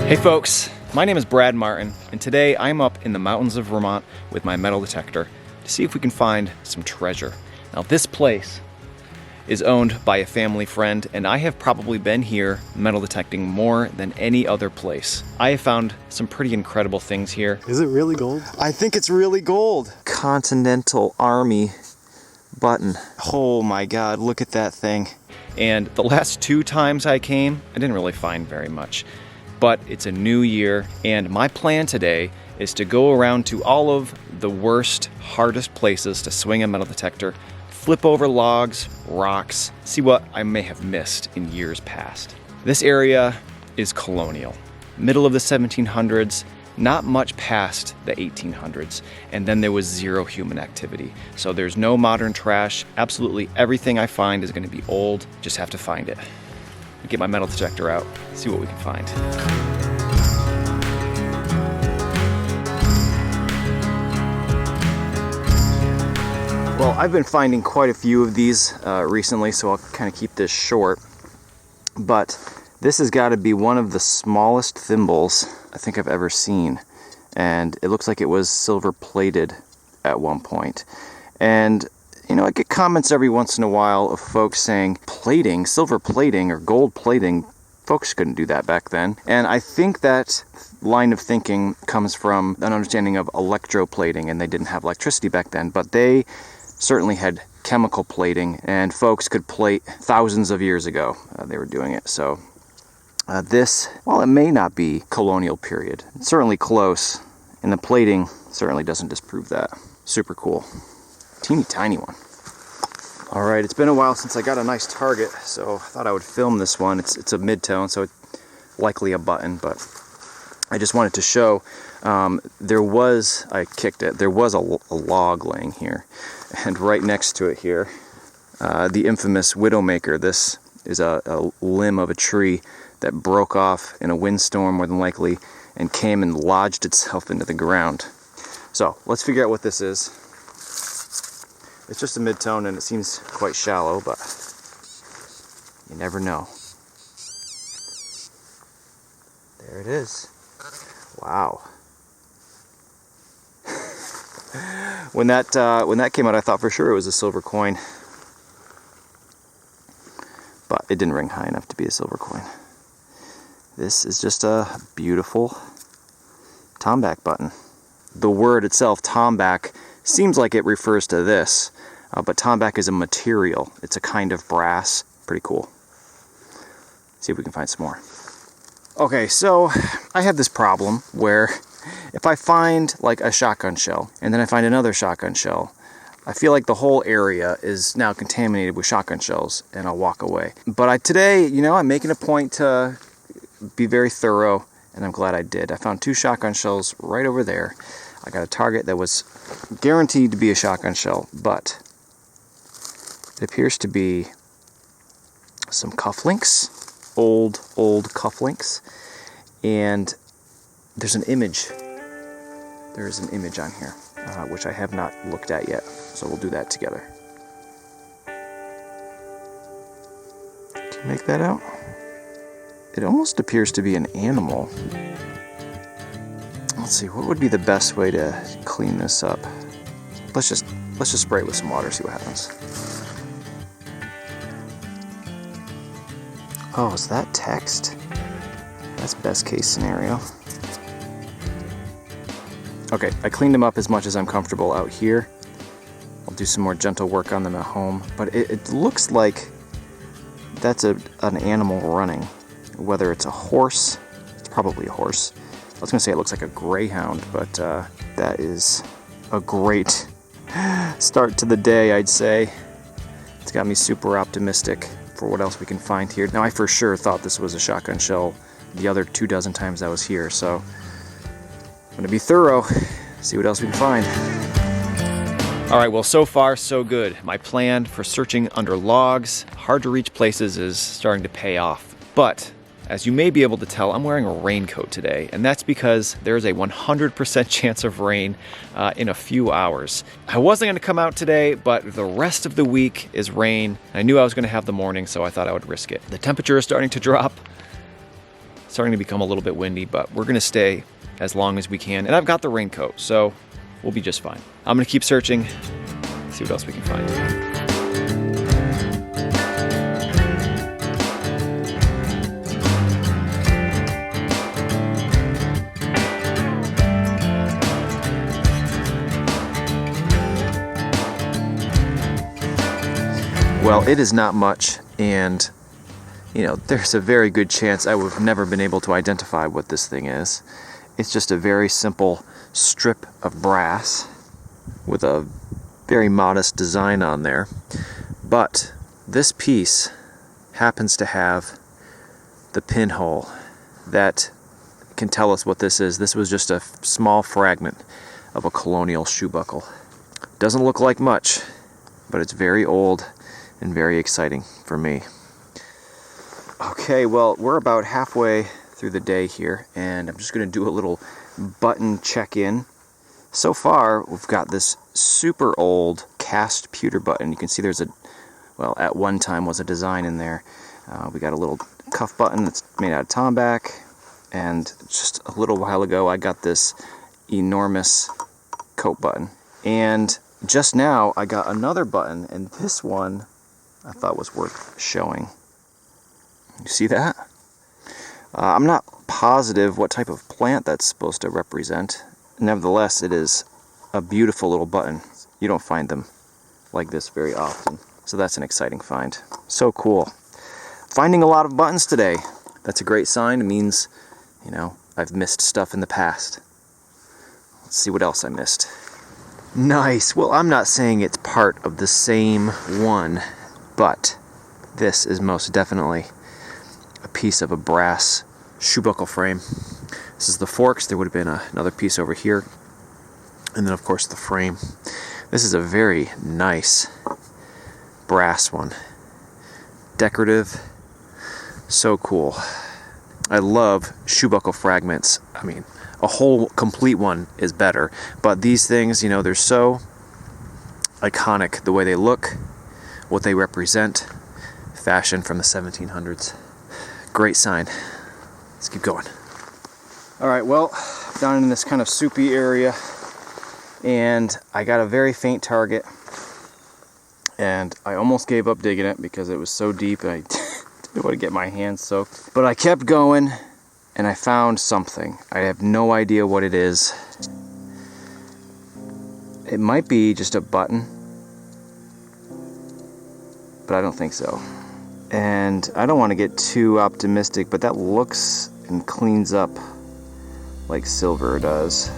Hey folks, my name is Brad Martin, and today I'm up in the mountains of Vermont with my metal detector to see if we can find some treasure. Now this place is owned by a family friend, and I have probably been here metal detecting more than any other place. I have found some pretty incredible things here. Is it really gold? I think it's really gold. Continental Army button. Oh my God, look at that thing. And the last 2 times I came, I didn't really find very much. But it's a new year, and my plan today is to go around to all of the worst, hardest places to swing a metal detector, flip over logs, rocks, see what I may have missed in years past. This area is colonial, middle of the 1700s, not much past the 1800s, and then there was zero human activity. So there's no modern trash. Absolutely everything I find is going to be old. Just have to find it. Get my metal detector out, see what we can find. Well, I've been finding quite a few of these recently, so I'll kind of keep this short. But this has got to be one of the smallest thimbles I think I've ever seen. And it looks like it was silver plated at one point. And you know, I get comments every once in a while of folks saying plating, silver plating or gold plating, folks couldn't do that back then. And I think that line of thinking comes from an understanding of electroplating, and they didn't have electricity back then, but they certainly had chemical plating, and folks could plate thousands of years ago. They were doing it. So this, while it may not be colonial period, it's certainly close, and the plating certainly doesn't disprove that. Super cool. Teeny tiny one. All right, it's been a while since I got a nice target, so I thought I would film this one. It's a mid-tone, so it's likely a button, but I just wanted to show I kicked it, there was a log laying here, and right next to it here, the infamous Widowmaker. This is a limb of a tree that broke off in a windstorm, more than likely, and came and lodged itself into the ground. So let's figure out what this is. It's just a mid-tone and it seems quite shallow, but you never know. There it is. Wow. When that came out, I thought for sure it was a silver coin, but it didn't ring high enough to be a silver coin. This is just a beautiful tomback button. The word itself, tomback, seems like it refers to this, but tomback is a material. It's a kind of brass. Pretty cool. See if we can find some more. Okay, so I have this problem where if I find like a shotgun shell and then I find another shotgun shell, I feel like the whole area is now contaminated with shotgun shells and I'll walk away. But today, you know, I'm making a point to be very thorough, and I'm glad I did. I found 2 shotgun shells right over there. I got a target that was guaranteed to be a shotgun shell, but it appears to be some cufflinks, old cufflinks, and there's an image. There is an image on here, which I have not looked at yet, so we'll do that together. Can you make that out? It almost appears to be an animal. Let's see, what would be the best way to clean this up? Let's just spray it with some water, see what happens. Oh, is that text? That's best case scenario. Okay, I cleaned them up as much as I'm comfortable out here. I'll do some more gentle work on them at home, but it looks like that's an animal running. Whether it's a horse, it's probably a horse. I was going to say it looks like a greyhound, but that is a great start to the day, I'd say. It's got me super optimistic for what else we can find here. Now, I for sure thought this was a shotgun shell the other 24 times I was here, so I'm going to be thorough, see what else we can find. All right, well, so far, so good. My plan for searching under logs, hard to reach places is starting to pay off. But as you may be able to tell, I'm wearing a raincoat today, and that's because there's a 100% chance of rain in a few hours. I wasn't going to come out today, but the rest of the week is rain. I knew I was going to have the morning, so I thought I would risk it. The temperature is starting to drop, starting to become a little bit windy, but we're gonna stay as long as we can. And I've got the raincoat, so we'll be just fine. I'm gonna keep searching, see what else we can find. Well, it is not much, and you know, there's a very good chance I would have never been able to identify what this thing is. It's just a very simple strip of brass with a very modest design on there. But this piece happens to have the pinhole that can tell us what this is. This was just a small fragment of a colonial shoe buckle. Doesn't look like much, but it's very old and very exciting for me. Okay, well, we're about halfway through the day here, and I'm just going to do a little button check-in. So far, we've got this super old cast pewter button. You can see there's well, at one time was a design in there. We got a little cuff button that's made out of tomback, and just a little while ago, I got this enormous coat button. And just now, I got another button, and this one I thought was worth showing. You see that? I'm not positive what type of plant that's supposed to represent. Nevertheless, it is a beautiful little button. You don't find them like this very often. So that's an exciting find. So cool. Finding a lot of buttons today. That's a great sign. It means, you know, I've missed stuff in the past. Let's see what else I missed. Nice. Well, I'm not saying it's part of the same one, but this is most definitely a piece of a brass shoe buckle frame. This is the forks. There would have been another piece over here. And then, of course, the frame. This is a very nice brass one. Decorative. So cool. I love shoe buckle fragments. I mean, a whole complete one is better. But these things, you know, they're so iconic. The way they look, what they represent. Fashion from the 1700s. Great sign. Let's keep going. All right, well, down in this kind of soupy area, and I got a very faint target, and I almost gave up digging it because it was so deep and I didn't want to get my hands soaked. But I kept going, and I found something. I have no idea what it is. It might be just a button, but I don't think so. And I don't want to get too optimistic, but that looks and cleans up like silver does.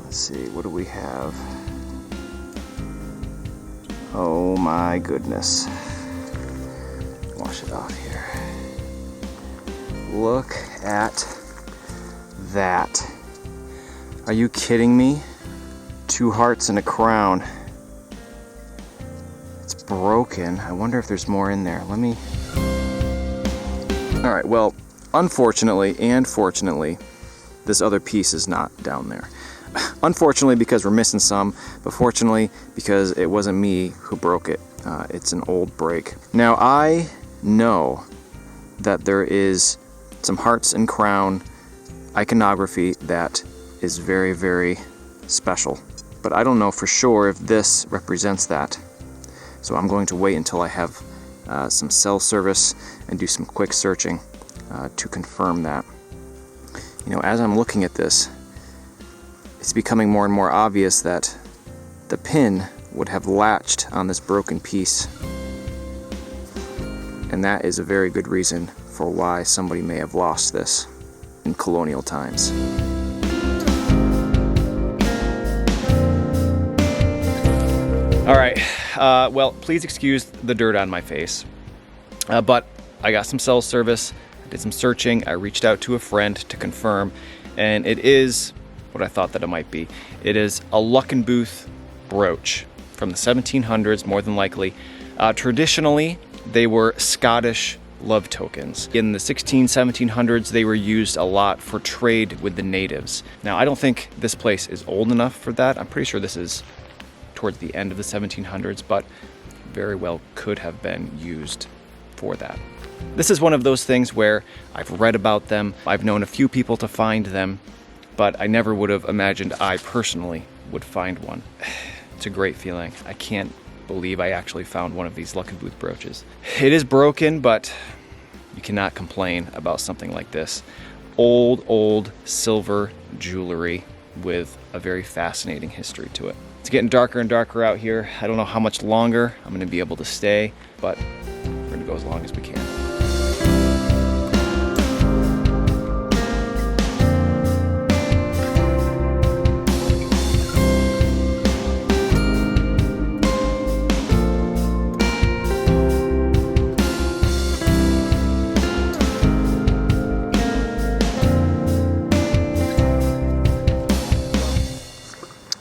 Let's see, what do we have? Oh my goodness. Wash it off here. Look at that. Are you kidding me? 2 hearts and a crown. It's broken. I wonder if there's more in there. Let me... Alright, well, unfortunately and fortunately, this other piece is not down there. Unfortunately because we're missing some, but fortunately because it wasn't me who broke it. It's an old break. Now I know that there is some hearts and crown iconography that is very, very special. But I don't know for sure if this represents that. So I'm going to wait until I have some cell service and do some quick searching to confirm that. You know, as I'm looking at this, it's becoming more and more obvious that the pin would have latched on this broken piece. And that is a very good reason for why somebody may have lost this in colonial times. All right, well, please excuse the dirt on my face, but I got some cell service, I did some searching, I reached out to a friend to confirm, and it is what I thought that it might be. It is a Luckenbooth brooch from the 1700s, more than likely. Traditionally, they were Scottish love tokens. In the 1700s, they were used a lot for trade with the natives. Now, I don't think this place is old enough for that. I'm pretty sure this is towards the end of the 1700s, but very well could have been used for that. This is one of those things where I've read about them, I've known a few people to find them, but I never would have imagined I personally would find one. It's a great feeling. I can't believe I actually found one of these Lucky Booth brooches. It is broken, but you cannot complain about something like this. Old silver jewelry with a very fascinating history to it. It's getting darker and darker out here. I don't know how much longer I'm gonna be able to stay, but we're gonna go as long as we can.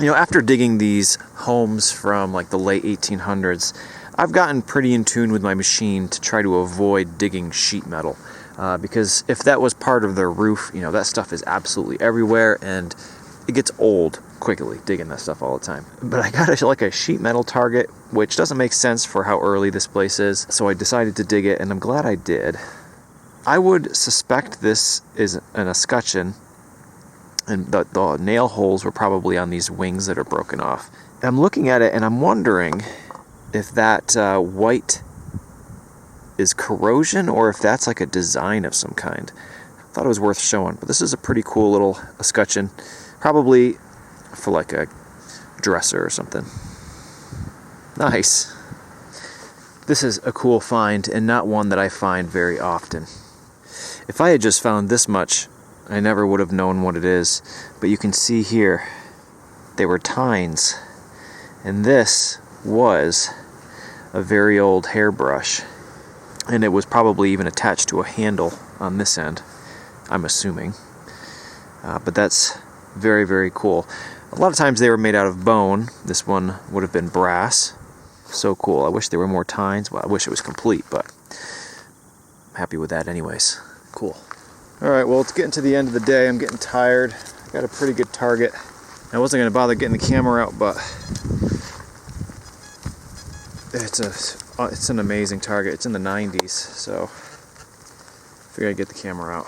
You know, after digging these homes from like the late 1800s, I've gotten pretty in tune with my machine to try to avoid digging sheet metal. Because if that was part of their roof, you know, that stuff is absolutely everywhere and it gets old quickly digging that stuff all the time. But I got like a sheet metal target, which doesn't make sense for how early this place is. So I decided to dig it, and I'm glad I did. I would suspect this is an escutcheon, and the nail holes were probably on these wings that are broken off. And I'm looking at it and I'm wondering if that white is corrosion or if that's like a design of some kind. I thought it was worth showing, but this is a pretty cool little escutcheon, probably for like a dresser or something. Nice. This is a cool find and not one that I find very often. If I had just found this much, I never would have known what it is, but you can see here, they were tines, and this was a very old hairbrush, and it was probably even attached to a handle on this end, I'm assuming, but that's very, very cool. A lot of times they were made out of bone. This one would have been brass. So cool. I wish there were more tines. Well, I wish it was complete, but I'm happy with that anyways. Cool. Alright, well, it's getting to the end of the day. I'm getting tired. I got a pretty good target. I wasn't going to bother getting the camera out, but it's an amazing target. It's in the 90s, so I figured I'd get the camera out.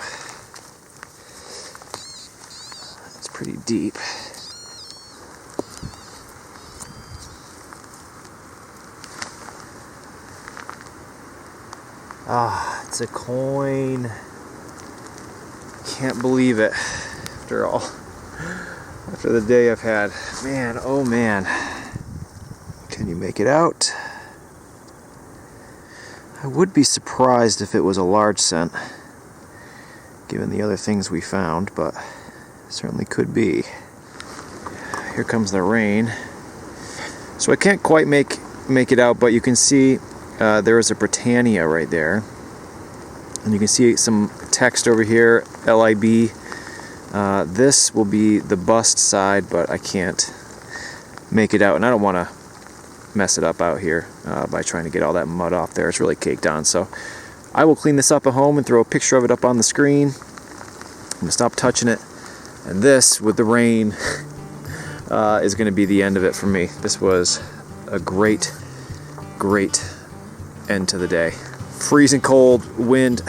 It's pretty deep. Ah, it's a coin. Can't believe it after the day I've had. Man, oh man. Can you make it out? I would be surprised if it was a large cent, given the other things we found, but it certainly could be. Here comes the rain. So I can't quite make it out, but you can see there is a Britannia right there. And you can see some text over here, LIB. This will be the bust side, but I can't make it out, and I don't want to mess it up out here by trying to get all that mud off there. It's really caked on, so I will clean this up at home and throw a picture of it up on the screen. I'm going to stop touching it, and this, with the rain, is going to be the end of it for me. This was a great end to the day. Freezing cold, wind.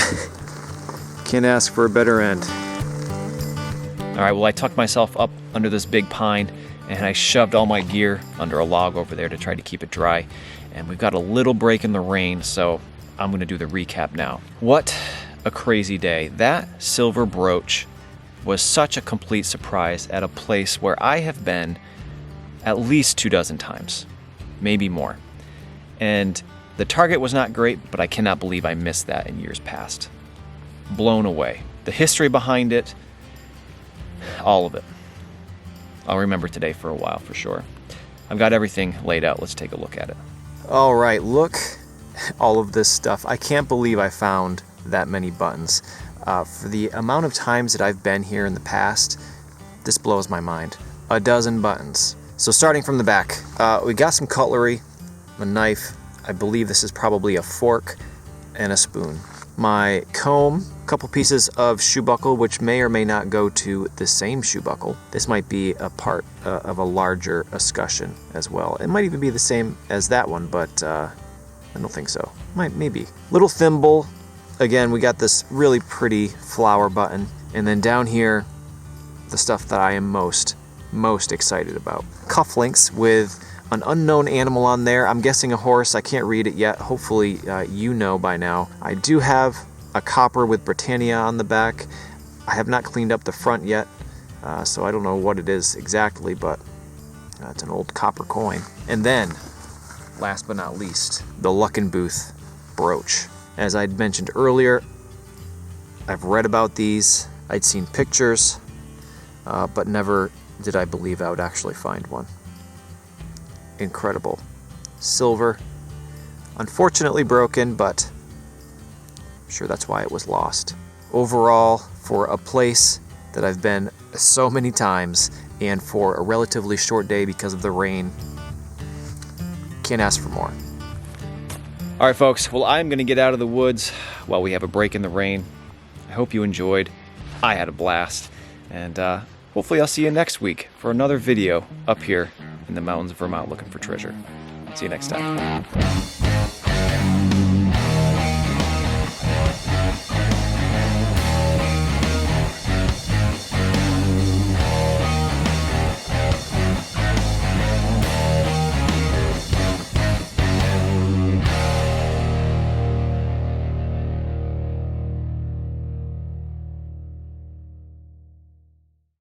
Can't ask for a better end. All right, well, I tucked myself up under this big pine and I shoved all my gear under a log over there to try to keep it dry. And we've got a little break in the rain, so I'm gonna do the recap now. What a crazy day. That silver brooch was such a complete surprise at a place where I have been at least 24 times, maybe more. And the target was not great, but I cannot believe I missed that in years past. Blown away. The history behind it, all of it. I'll remember today for a while for sure. I've got everything laid out. Let's take a look at it. All right, look at all of this stuff. I can't believe I found that many buttons. For the amount of times that I've been here in the past, this blows my mind. 12 buttons. So starting from the back, we got some cutlery, a knife. I believe this is probably a fork and a spoon. My comb, a couple pieces of shoebuckle, which may or may not go to the same shoebuckle. This might be a part of a larger escutcheon as well. It might even be the same as that one, but I don't think so. Maybe. Little thimble. Again, we got this really pretty flower button. And then down here, the stuff that I am most excited about. Cufflinks with an unknown animal on there. I'm guessing a horse. I can't read it yet. Hopefully you know by now. I do have a copper with Britannia on the back. I have not cleaned up the front yet, so I don't know what it is exactly, but it's an old copper coin. And then, last but not least, the Luckenbooth brooch. As I'd mentioned earlier, I've read about these. I'd seen pictures, but never did I believe I would actually find one. Incredible. Silver. Unfortunately broken, but I'm sure that's why it was lost. Overall, for a place that I've been so many times and for a relatively short day because of the rain, can't ask for more. All right, folks. Well, I'm going to get out of the woods while we have a break in the rain. I hope you enjoyed. I had a blast. And hopefully I'll see you next week for another video up here in the mountains of Vermont looking for treasure. See you next time.